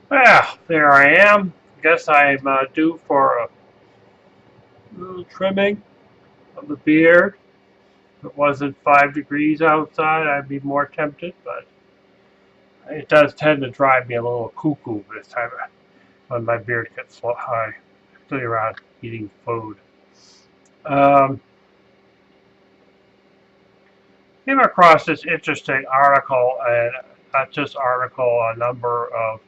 Well, there I am. Guess I'm due for a little trimming of the beard. If it wasn't 5 degrees outside, I'd be more tempted, but it does tend to drive me a little cuckoo this time when my beard gets so high, particularly around eating food. Um, Came across this interesting article, and not just article, a number of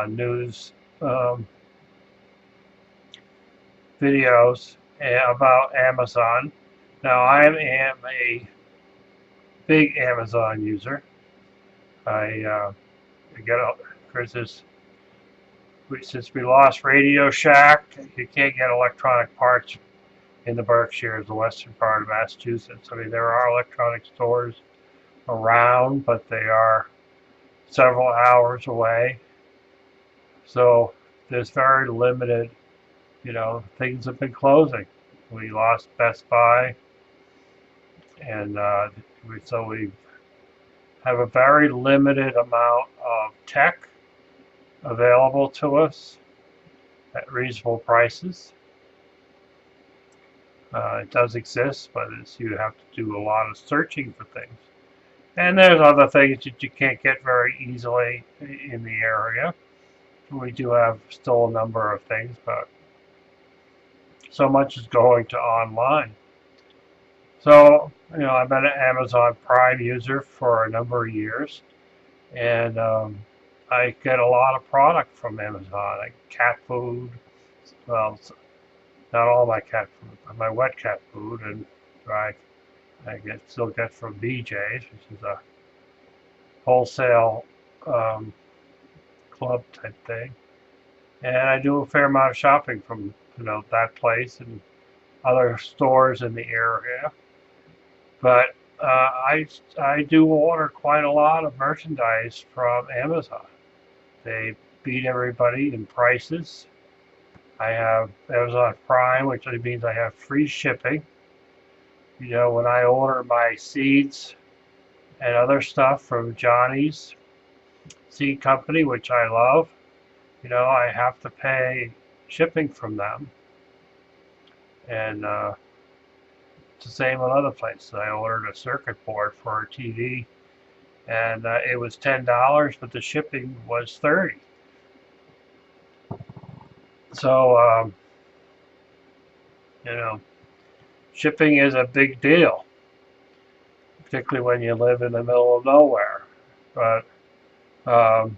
news um, videos about Amazon. Now, I am a big Amazon user. I get a, there's this, since we lost Radio Shack, you can't get electronic parts in the Berkshires, the western part of Massachusetts. I mean, there are electronic stores around, but they are several hours away. So there's very limited, things have been closing. We lost Best Buy, and so we have a very limited amount of tech available to us at reasonable prices. It does exist, but you have to do a lot of searching for things. And there's other things that you can't get very easily in the area. We do have still a number of things, but so much is going to online. So, I've been an Amazon Prime user for a number of years, and I get a lot of product from Amazon, like cat food. Well, not all my cat food, but my wet cat food, and I still get from BJ's, which is a wholesale um, club type thing. And I do a fair amount of shopping from that place and other stores in the area. But I do order quite a lot of merchandise from Amazon. They beat everybody in prices. I have Amazon Prime, which means I have free shipping. When I order my seeds and other stuff from Johnny's Seed Company, which I love, I have to pay shipping from them. And it's the same with other places. I ordered a circuit board for a TV, and it was $10, but the shipping was 30. So, you know, shipping is a big deal, particularly when you live in the middle of nowhere. But um,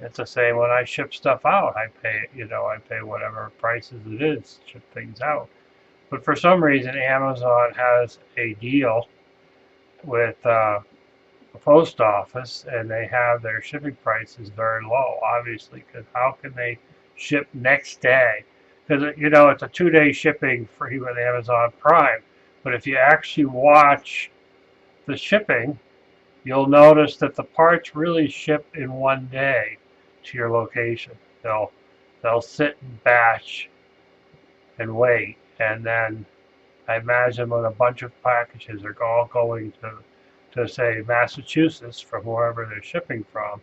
it's the same when I ship stuff out. I pay whatever prices it is to ship things out. But for some reason, Amazon has a deal with the post office, and they have their shipping prices very low, obviously, because how can they ship next day? Because, it's a 2-day shipping free with Amazon Prime. But if you actually watch the shipping, you'll notice that the parts really ship in one day to your location. They'll sit and batch and wait, and then I imagine when a bunch of packages are all going to say Massachusetts from wherever they're shipping from,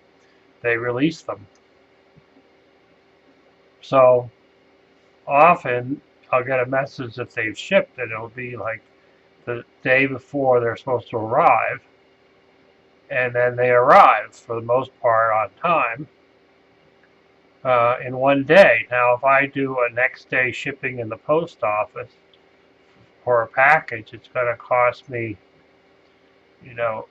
they release them. So often I'll get a message that they've shipped, and it'll be like the day before they're supposed to arrive, and then they arrive for the most part on time in one day. Now, if I do a next day shipping in the post office for a package, it's going to cost me, you know,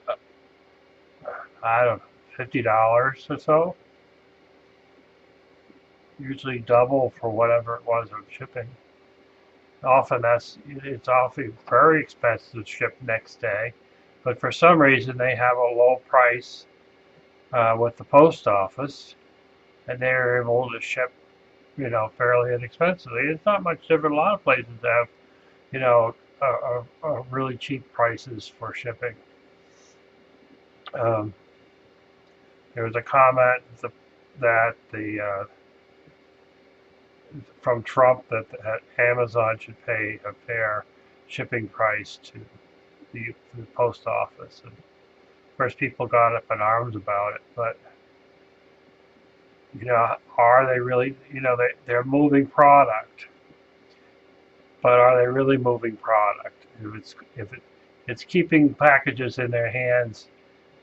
I don't know, $50 or so. Usually double for whatever it was of shipping. Often it's often very expensive to ship next day, but for some reason they have a low price with the post office, and they're able to ship, fairly inexpensively. It's not much different. A lot of places have, you know, really cheap prices for shipping. Um, there was a comment that the from Trump that Amazon should pay a fair shipping price to the post office. And of course, people got up in arms about it, but Are they really, they're moving product, but are they really moving product? If it's keeping packages in their hands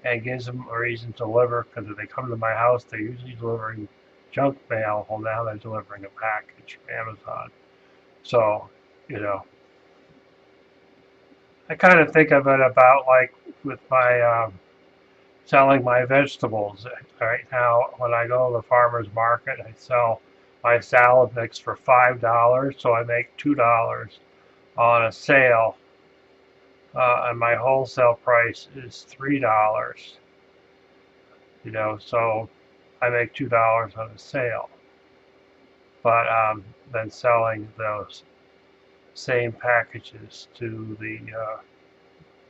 and gives them a reason to deliver, because if they come to my house, they're usually delivering junk mail. Well, now they're delivering a package from Amazon. So, you know, I kind of think of it about like with my selling my vegetables. Right now, when I go to the farmer's market, I sell my salad mix for $5, so I make $2 on a sale, and my wholesale price is $3. So I make $2 on a sale, but then selling those same packages to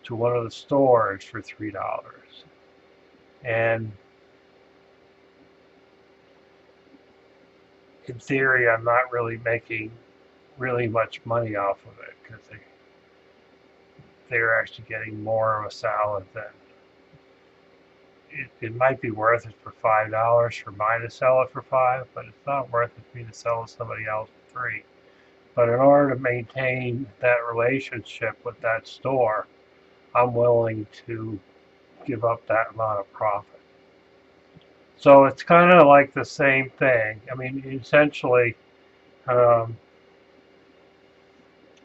one of the stores for $3, and in theory, I'm not really making really much money off of it because they're actually getting more of a salad than it might be worth it for $5 for mine to sell it for 5, but it's not worth it for me to sell to somebody else for 3. But in order to maintain that relationship with that store, I'm willing to give up that amount of profit. So it's kind of like the same thing. I mean, essentially, um,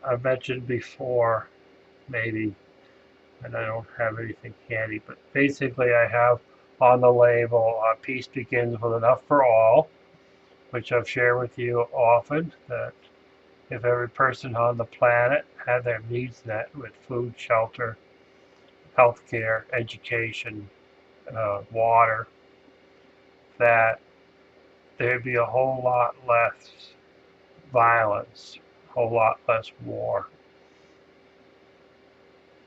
I've mentioned before, maybe, and I don't have anything handy, but basically I have on the label, peace begins with enough for all, which I've shared with you often, that if every person on the planet had their needs met with food, shelter, healthcare, education, water, that there'd be a whole lot less violence, a whole lot less war.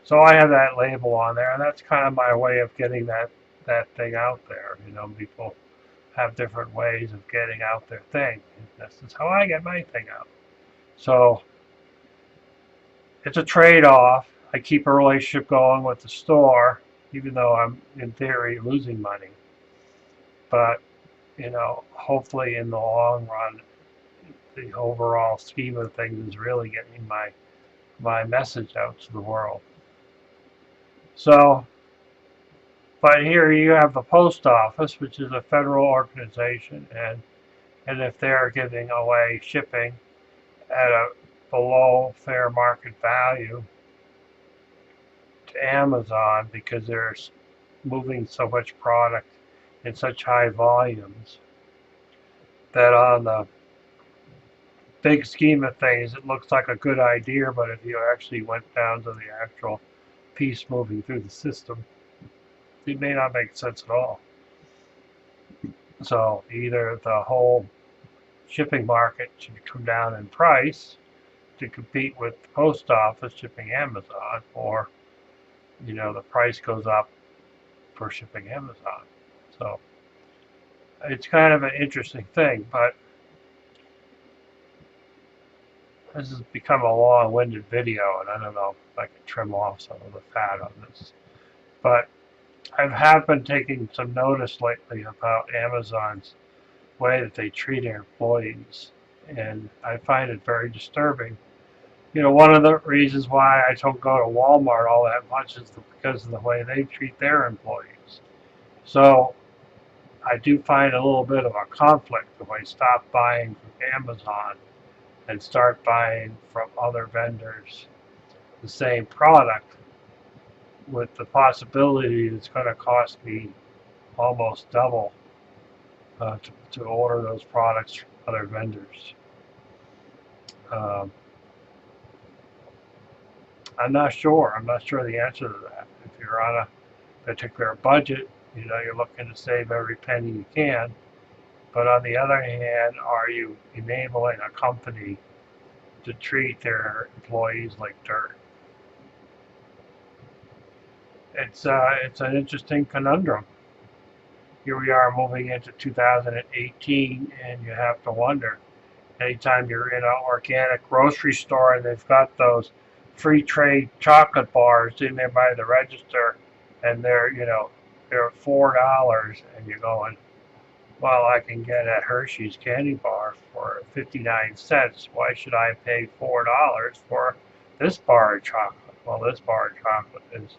So I have that label on there, and that's kind of my way of getting that thing out there. People have different ways of getting out their thing. This is how I get my thing out. So it's a trade-off. I keep a relationship going with the store, even though I'm in theory losing money. But hopefully in the long run, the overall scheme of things is really getting my message out to the world. So, but here you have the post office, which is a federal organization, and if they're giving away shipping at a below fair market value to Amazon because they're moving so much product in such high volumes, that on the big scheme of things, it looks like a good idea, but if you actually went down to the actual piece moving through the system, it may not make sense at all. So either the whole shipping market should come down in price to compete with the post office shipping Amazon, or the price goes up for shipping Amazon. So it's kind of an interesting thing, but this has become a long-winded video, and I don't know if I can trim off some of the fat on this. But I have been taking some notice lately about Amazon's way that they treat their employees, and I find it very disturbing. One of the reasons why I don't go to Walmart all that much is because of the way they treat their employees. So I do find a little bit of a conflict if I stop buying from Amazon and start buying from other vendors the same product, with the possibility it's going to cost me almost double to order those products from other vendors. I'm not sure. I'm not sure the answer to that. If you're on a particular budget, you're looking to save every penny you can. But on the other hand, are you enabling a company to treat their employees like dirt? It's an interesting conundrum. Here we are moving into 2018, and you have to wonder, anytime you're in an organic grocery store and they've got those free trade chocolate bars in there by the register, and they're $4, and you're going, well, I can get a Hershey's candy bar for 59 cents. Why should I pay $4 for this bar of chocolate? Well, this bar of chocolate is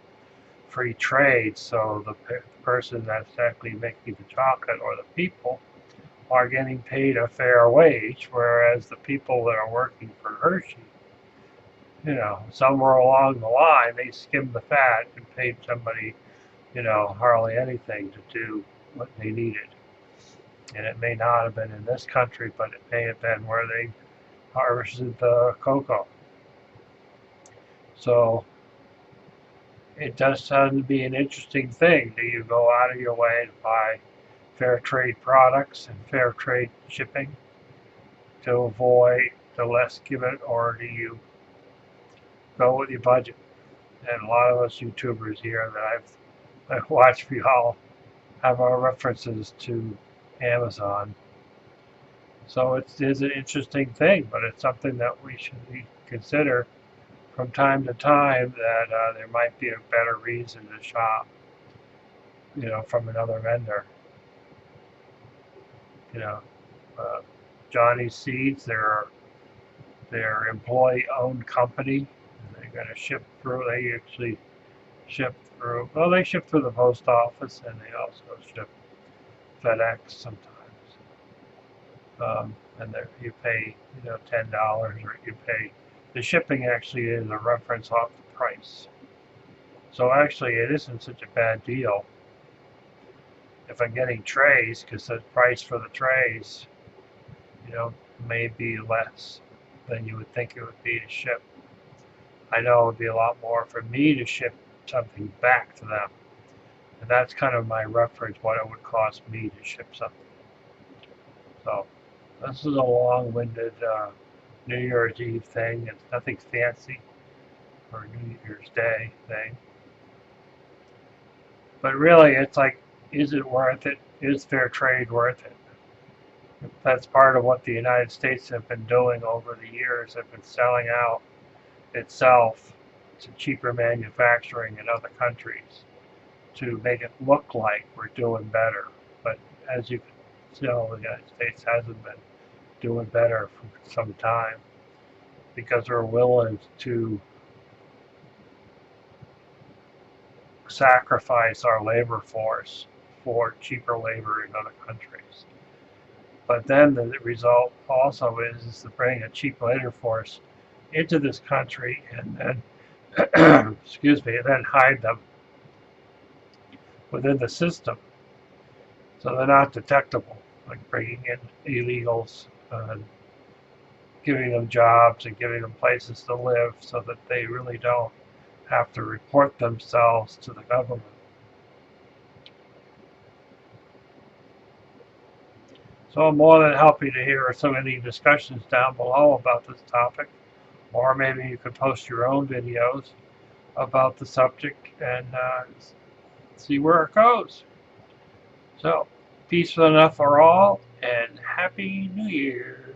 free trade, so the person that's actually making the chocolate or the people are getting paid a fair wage, whereas the people that are working for Hershey, somewhere along the line, they skimmed the fat and paid somebody, hardly anything to do what they needed. And it may not have been in this country, but it may have been where they harvested the cocoa. So it does tend to be an interesting thing. Do you go out of your way to buy fair trade products and fair trade shipping to avoid the less given, or do you go with your budget? And a lot of us YouTubers here that I've watched for y'all have our references to Amazon. So it is an interesting thing, but it's something that we should consider from time to time, that there might be a better reason to shop, from another vendor. You know, uh, Johnny's Seeds, they're employee-owned company. They're going to ship through. They actually ship through. Well, they ship through the post office, and they also ship FedEx sometimes. And there you pay, $10, or you pay. The shipping actually is a reference off the price. So actually, it isn't such a bad deal if I'm getting trays, because the price for the trays, may be less than you would think it would be to ship. I know it would be a lot more for me to ship something back to them. And that's kind of my reference, what it would cost me to ship something. So this is a long-winded New Year's Eve thing. It's nothing fancy or New Year's Day thing. But really, it's like, is it worth it? Is fair trade worth it? That's part of what the United States have been doing over the years. They've been selling out itself to cheaper manufacturing in other countries to make it look like we're doing better. But as you can tell, the United States hasn't been doing better for some time, because we're willing to sacrifice our labor force for cheaper labor in other countries. But then the result also is to bring a cheap labor force into this country and then, excuse me, and then hide them within the system so they're not detectable, like bringing in illegals and giving them jobs and giving them places to live so that they really don't have to report themselves to the government. So I'm more than happy to hear some of the discussions down below about this topic, or maybe you could post your own videos about the subject and see where it goes. So, peace enough for all, and Happy New Year.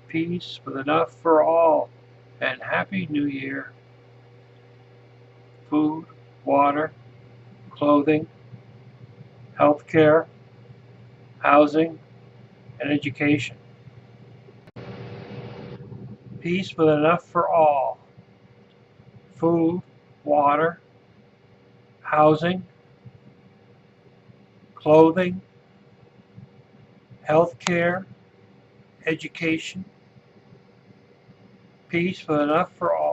Peace with enough for all, and Happy New Year. Food, water, clothing, health care, housing, and education. Peace with enough for all. Food, water, housing, clothing, health care, education. Peace with enough for all.